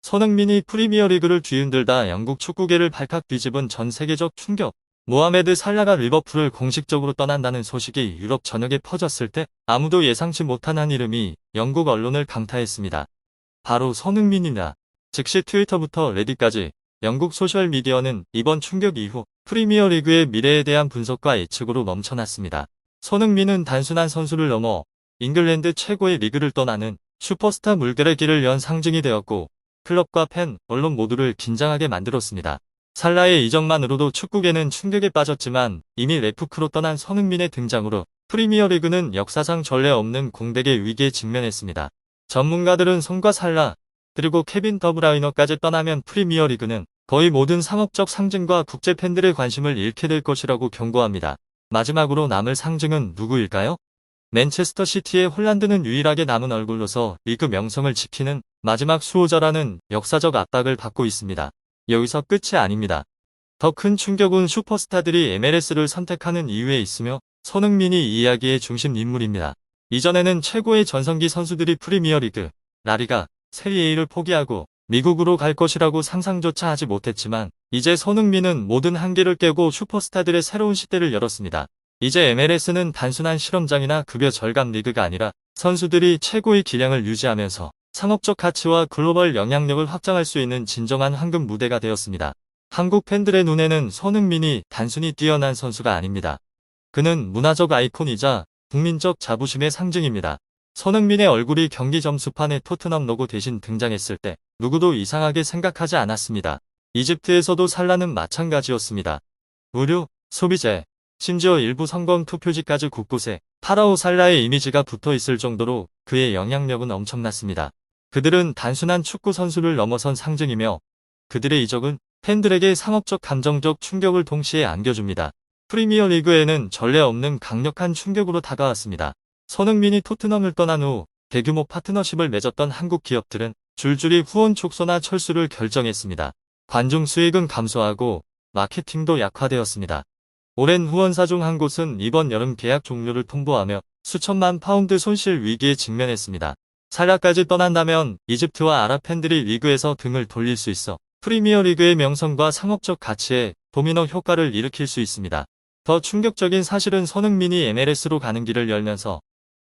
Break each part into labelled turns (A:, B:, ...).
A: 손흥민이 프리미어리그를 뒤흔들다 영국 축구계를 발칵 뒤집은 전 세계적 충격. 모하메드 살라가 리버풀을 공식적으로 떠난다는 소식이 유럽 전역에 퍼졌을 때 아무도 예상치 못한 한 이름이 영국 언론을 강타했습니다. 바로 손흥민이다. 즉시 트위터부터 레딧까지 영국 소셜미디어는 이번 충격 이후 프리미어리그의 미래에 대한 분석과 예측으로 넘쳐났습니다. 손흥민은 단순한 선수를 넘어 잉글랜드 최고의 리그를 떠나는 슈퍼스타 물결의 길을 연 상징이 되었고 클럽과 팬, 언론 모두를 긴장하게 만들었습니다. 살라의 이적만으로도 축구계는 충격에 빠졌지만 이미 레프크로 떠난 손흥민의 등장으로 프리미어리그는 역사상 전례 없는 공백의 위기에 직면했습니다. 전문가들은 손과 살라, 그리고 케빈 더브라이너까지 떠나면 프리미어리그는 거의 모든 상업적 상징과 국제 팬들의 관심을 잃게 될 것이라고 경고합니다. 마지막으로 남을 상징은 누구일까요? 맨체스터 시티의 홀란드는 유일하게 남은 얼굴로서 리그 명성을 지키는 마지막 수호자라는 역사적 압박을 받고 있습니다. 여기서 끝이 아닙니다. 더 큰 충격은 슈퍼스타들이 MLS를 선택하는 이유에 있으며 손흥민이 이 이야기의 중심 인물입니다. 이전에는 최고의 전성기 선수들이 프리미어리그, 라리가, 세리에를 포기하고 미국으로 갈 것이라고 상상조차 하지 못했지만 이제 손흥민은 모든 한계를 깨고 슈퍼스타들의 새로운 시대를 열었습니다. 이제 MLS는 단순한 실험장이나 급여 절감 리그가 아니라 선수들이 최고의 기량을 유지하면서 상업적 가치와 글로벌 영향력을 확장할 수 있는 진정한 황금 무대가 되었습니다. 한국 팬들의 눈에는 손흥민이 단순히 뛰어난 선수가 아닙니다. 그는 문화적 아이콘이자 국민적 자부심의 상징입니다. 손흥민의 얼굴이 경기 점수판에 토트넘 로고 대신 등장했을 때 누구도 이상하게 생각하지 않았습니다. 이집트에서도 살라는 마찬가지였습니다. 의류, 소비재, 심지어 일부 선거음 투표지까지 곳곳에 파라오 살라의 이미지가 붙어 있을 정도로 그의 영향력은 엄청났습니다. 그들은 단순한 축구 선수를 넘어선 상징이며 그들의 이적은 팬들에게 상업적 감정적 충격을 동시에 안겨줍니다. 프리미어리그에는 전례 없는 강력한 충격으로 다가왔습니다. 손흥민이 토트넘을 떠난 후 대규모 파트너십을 맺었던 한국 기업들은 줄줄이 후원 축소나 철수를 결정했습니다. 관중 수익은 감소하고 마케팅도 약화되었습니다. 오랜 후원사 중 한 곳은 이번 여름 계약 종료를 통보하며 수천만 파운드 손실 위기에 직면했습니다. 살라까지 떠난다면 이집트와 아랍 팬들이 리그에서 등을 돌릴 수 있어 프리미어리그의 명성과 상업적 가치에 도미노 효과를 일으킬 수 있습니다. 더 충격적인 사실은 손흥민이 MLS로 가는 길을 열면서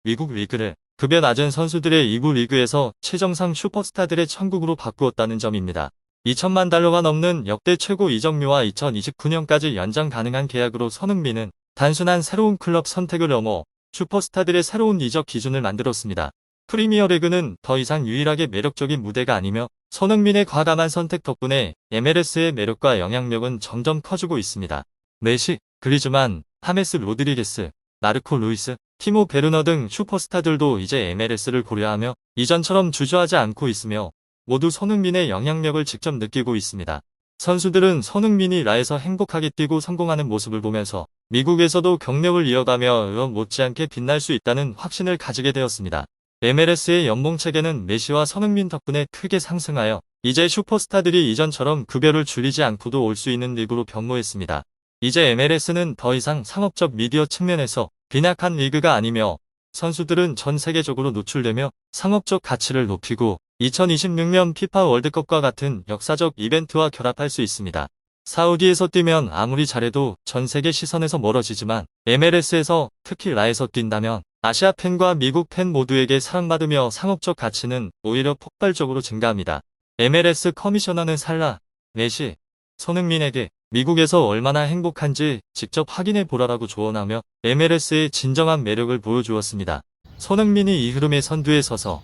A: 미국 리그를 급여 낮은 선수들의 2부 리그에서 최정상 슈퍼스타들의 천국으로 바꾸었다는 점입니다. 2천만 달러가 넘는 역대 최고 이적료와 2029년까지 연장 가능한 계약으로 손흥민은 단순한 새로운 클럽 선택을 넘어 슈퍼스타들의 새로운 이적 기준을 만들었습니다. 프리미어리그는 더 이상 유일하게 매력적인 무대가 아니며 손흥민의 과감한 선택 덕분에 MLS의 매력과 영향력은 점점 커지고 있습니다. 메시, 그리즈만, 하메스 로드리게스, 마르코 루이스, 티모 베르너 등 슈퍼스타들도 이제 MLS를 고려하며 이전처럼 주저하지 않고 있으며 모두 손흥민의 영향력을 직접 느끼고 있습니다. 선수들은 손흥민이 라에서 행복하게 뛰고 성공하는 모습을 보면서 미국에서도 경력을 이어가며 못지않게 빛날 수 있다는 확신을 가지게 되었습니다. MLS의 연봉 체계는 메시와 손흥민 덕분에 크게 상승하여 이제 슈퍼스타들이 이전처럼 급여를 줄이지 않고도 올 수 있는 리그로 변모했습니다. 이제 MLS는 더 이상 상업적 미디어 측면에서 빈약한 리그가 아니며 선수들은 전 세계적으로 노출되며 상업적 가치를 높이고 2026년 피파 월드컵과 같은 역사적 이벤트와 결합할 수 있습니다. 사우디에서 뛰면 아무리 잘해도 전 세계 시선에서 멀어지지만 MLS에서 특히 라에서 뛴다면 아시아 팬과 미국 팬 모두에게 사랑받으며 상업적 가치는 오히려 폭발적으로 증가합니다. MLS 커미셔너는 살라, 메시, 손흥민에게 미국에서 얼마나 행복한지 직접 확인해 보라라고 조언하며 MLS의 진정한 매력을 보여주었습니다. 손흥민이 이 흐름의 선두에 서서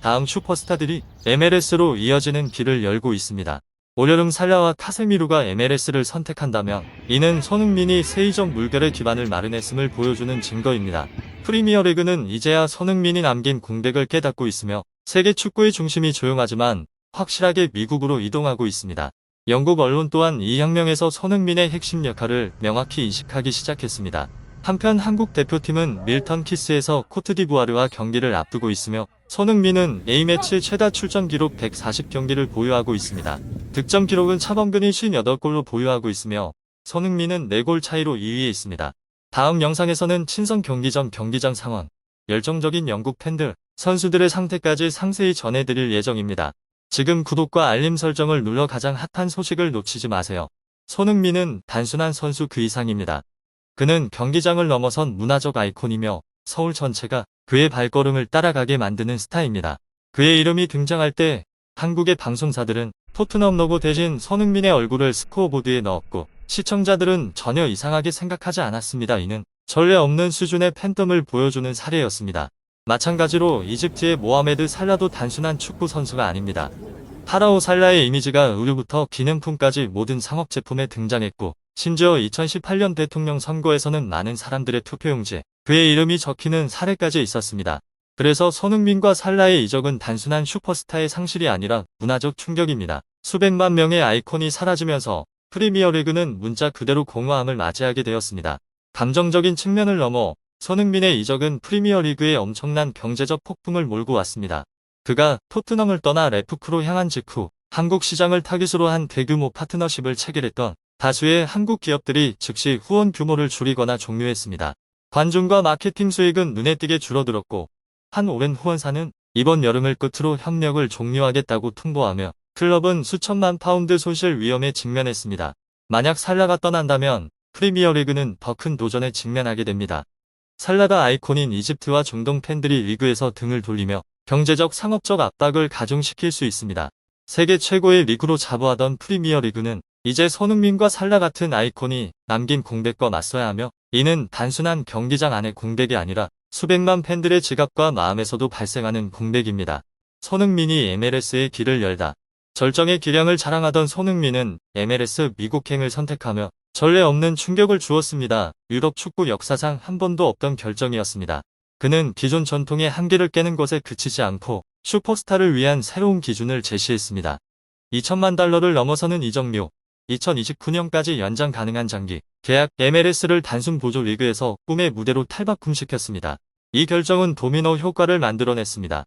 A: 다음 슈퍼스타들이 MLS로 이어지는 길을 열고 있습니다. 올여름 살라와 카세미루가 MLS를 선택한다면 이는 손흥민이 새 이적 물결의 기반을 마련했음을 보여주는 증거입니다. 프리미어리그는 이제야 손흥민이 남긴 공백을 깨닫고 있으며 세계 축구의 중심이 조용하지만 확실하게 미국으로 이동하고 있습니다. 영국 언론 또한 이 혁명에서 손흥민의 핵심 역할을 명확히 인식하기 시작했습니다. 한편 한국 대표팀은 밀턴 키스에서 코트디부아르와 경기를 앞두고 있으며 손흥민은 A매치 최다 출전 기록 140경기를 보유하고 있습니다. 득점 기록은 차범근이 58골로 보유하고 있으며 손흥민은 4골 차이로 2위에 있습니다. 다음 영상에서는 친선 경기 전 경기장 상황, 열정적인 영국 팬들, 선수들의 상태까지 상세히 전해드릴 예정입니다. 지금 구독과 알림 설정을 눌러 가장 핫한 소식을 놓치지 마세요. 손흥민은 단순한 선수 그 이상입니다. 그는 경기장을 넘어선 문화적 아이콘이며 서울 전체가 그의 발걸음을 따라가게 만드는 스타입니다. 그의 이름이 등장할 때 한국의 방송사들은 토트넘 로고 대신 손흥민의 얼굴을 스코어보드에 넣었고 시청자들은 전혀 이상하게 생각하지 않았습니다. 이는 전례 없는 수준의 팬덤을 보여주는 사례였습니다. 마찬가지로 이집트의 모하메드 살라도 단순한 축구 선수가 아닙니다. 파라오 살라의 이미지가 의류부터 기능품까지 모든 상업 제품에 등장했고 심지어 2018년 대통령 선거에서는 많은 사람들의 투표용지에 그의 이름이 적히는 사례까지 있었습니다. 그래서 손흥민과 살라의 이적은 단순한 슈퍼스타의 상실이 아니라 문화적 충격입니다. 수백만 명의 아이콘이 사라지면서 프리미어리그는 문자 그대로 공허함을 맞이하게 되었습니다. 감정적인 측면을 넘어 손흥민의 이적은 프리미어리그에 엄청난 경제적 폭풍을 몰고 왔습니다. 그가 토트넘을 떠나 레프크로 향한 직후 한국 시장을 타깃으로 한 대규모 파트너십을 체결했던 다수의 한국 기업들이 즉시 후원 규모를 줄이거나 종료했습니다. 관중과 마케팅 수익은 눈에 띄게 줄어들었고 한 오랜 후원사는 이번 여름을 끝으로 협력을 종료하겠다고 통보하며 클럽은 수천만 파운드 손실 위험에 직면했습니다. 만약 살라가 떠난다면 프리미어리그는 더 큰 도전에 직면하게 됩니다. 살라가 아이콘인 이집트와 중동 팬들이 리그에서 등을 돌리며 경제적 상업적 압박을 가중시킬 수 있습니다. 세계 최고의 리그로 자부하던 프리미어리그는 이제 손흥민과 살라 같은 아이콘이 남긴 공백과 맞서야 하며 이는 단순한 경기장 안의 공백이 아니라 수백만 팬들의 지갑과 마음에서도 발생하는 공백입니다. 손흥민이 MLS의 길을 열다. 절정의 기량을 자랑하던 손흥민은 MLS 미국행을 선택하며 전례 없는 충격을 주었습니다. 유럽 축구 역사상 한 번도 없던 결정이었습니다. 그는 기존 전통의 한계를 깨는 것에 그치지 않고 슈퍼스타를 위한 새로운 기준을 제시했습니다. 2천만 달러를 넘어서는 이적료, 2029년까지 연장 가능한 장기 계약 MLS를 단순 보조 리그에서 꿈의 무대로 탈바꿈시켰습니다. 이 결정은 도미노 효과를 만들어냈습니다.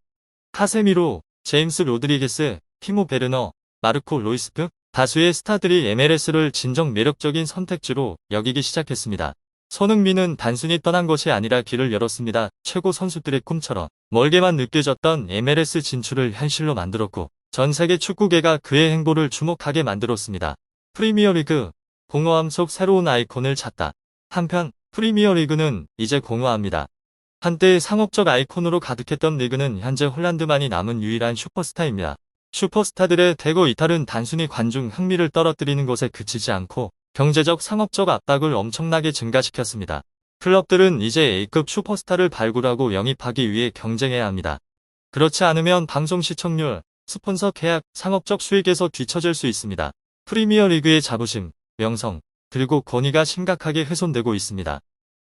A: 카세미로, 제임스 로드리게스, 티모 베르너, 마르코 로이스 등 다수의 스타들이 MLS를 진정 매력적인 선택지로 여기기 시작했습니다. 손흥민은 단순히 떠난 것이 아니라 길을 열었습니다. 최고 선수들의 꿈처럼 멀게만 느껴졌던 MLS 진출을 현실로 만들었고 전 세계 축구계가 그의 행보를 주목하게 만들었습니다. 프리미어리그, 공허함 속 새로운 아이콘을 찾다. 한편 프리미어리그는 이제 공허합니다. 한때 상업적 아이콘으로 가득했던 리그는 현재 홀란드만이 남은 유일한 슈퍼스타입니다. 슈퍼스타들의 대거 이탈은 단순히 관중 흥미를 떨어뜨리는 것에 그치지 않고 경제적 상업적 압박을 엄청나게 증가시켰습니다. 클럽들은 이제 A급 슈퍼스타를 발굴하고 영입하기 위해 경쟁해야 합니다. 그렇지 않으면 방송 시청률, 스폰서 계약, 상업적 수익에서 뒤처질 수 있습니다. 프리미어리그의 자부심, 명성, 그리고 권위가 심각하게 훼손되고 있습니다.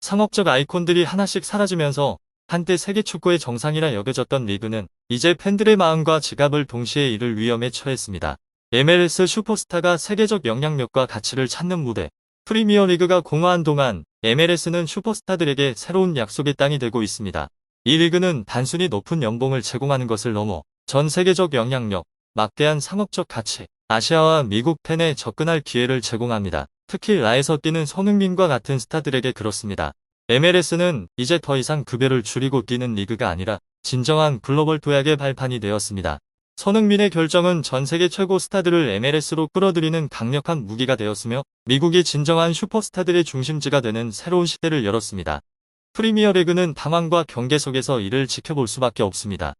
A: 상업적 아이콘들이 하나씩 사라지면서 한때 세계 축구의 정상이라 여겨졌던 리그는 이제 팬들의 마음과 지갑을 동시에 잃을 위험에 처했습니다. MLS 슈퍼스타가 세계적 영향력과 가치를 찾는 무대. 프리미어리그가 공허한 동안 MLS는 슈퍼스타들에게 새로운 약속의 땅이 되고 있습니다. 이 리그는 단순히 높은 연봉을 제공하는 것을 넘어 전 세계적 영향력, 막대한 상업적 가치, 아시아와 미국 팬에 접근할 기회를 제공합니다. 특히 라에서 뛰는 손흥민과 같은 스타들에게 그렇습니다. MLS는 이제 더 이상 급여를 줄이고 뛰는 리그가 아니라 진정한 글로벌 도약의 발판이 되었습니다. 손흥민의 결정은 전 세계 최고 스타들을 MLS로 끌어들이는 강력한 무기가 되었으며 미국이 진정한 슈퍼스타들의 중심지가 되는 새로운 시대를 열었습니다. 프리미어리그는 방황과 경계 속에서 이를 지켜볼 수밖에 없습니다.